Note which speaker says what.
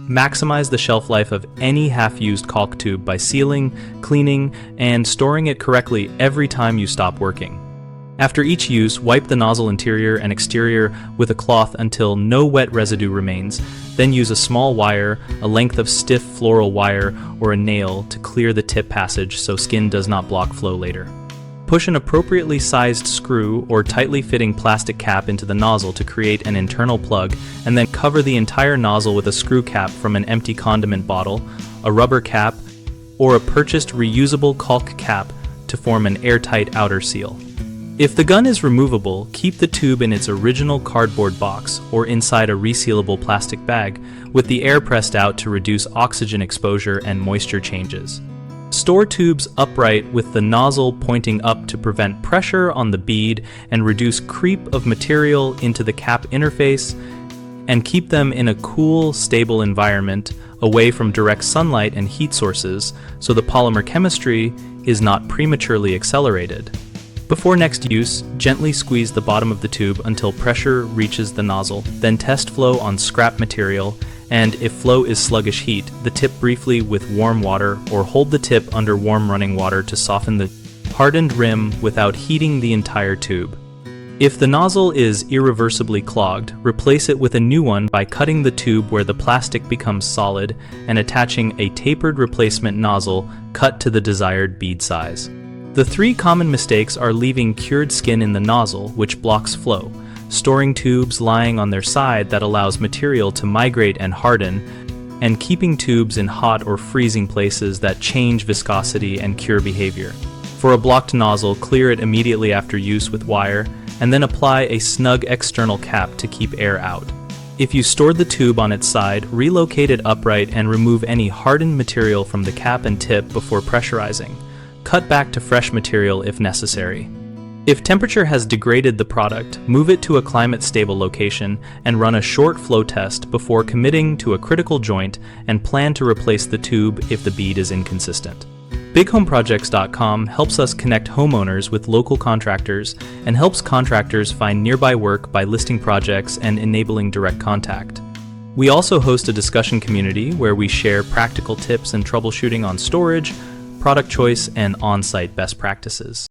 Speaker 1: Maximize the shelf life of any half-used caulk tube by sealing, cleaning, and storing it correctly every time you stop working. After each use, wipe the nozzle interior and exterior with a cloth until no wet residue remains, then use a small wire, a length of stiff floral wire, or a nail to clear the tip passage so skin does not block flow later. Push an appropriately sized screw or tightly fitting plastic cap into the nozzle to create an internal plug, and then cover the entire nozzle with a screw cap from an empty condiment bottle, a rubber cap, or a purchased reusable caulk cap to form an airtight outer seal. If the gun is removable, keep the tube in its original cardboard box or inside a resealable plastic bag with the air pressed out to reduce oxygen exposure and moisture changes. Store tubes upright with the nozzle pointing up to prevent pressure on the bead and reduce creep of material into the cap interface, and keep them in a cool, stable environment away from direct sunlight and heat sources so the polymer chemistry is not prematurely accelerated. Before next use, gently squeeze the bottom of the tube until pressure reaches the nozzle, then test flow on scrap material, and if flow is sluggish, heat the tip briefly with warm water or hold the tip under warm running water to soften the hardened rim without heating the entire tube. If the nozzle is irreversibly clogged, replace it with a new one by cutting the tube where the plastic becomes solid and attaching a tapered replacement nozzle cut to the desired bead size. The three common mistakes are leaving cured skin in the nozzle, which blocks flow, storing tubes lying on their side that allows material to migrate and harden, and keeping tubes in hot or freezing places that change viscosity and cure behavior. For a blocked nozzle, clear it immediately after use with wire, and then apply a snug external cap to keep air out. If you stored the tube on its side, relocate it upright and remove any hardened material from the cap and tip before pressurizing. Cut back to fresh material if necessary. If temperature has degraded the product, move it to a climate-stable location and run a short flow test before committing to a critical joint, and plan to replace the tube if the bead is inconsistent. BigHomeProjects.com helps us connect homeowners with local contractors and helps contractors find nearby work by listing projects and enabling direct contact. We also host a discussion community where we share practical tips and troubleshooting on storage, product choice, and on-site best practices.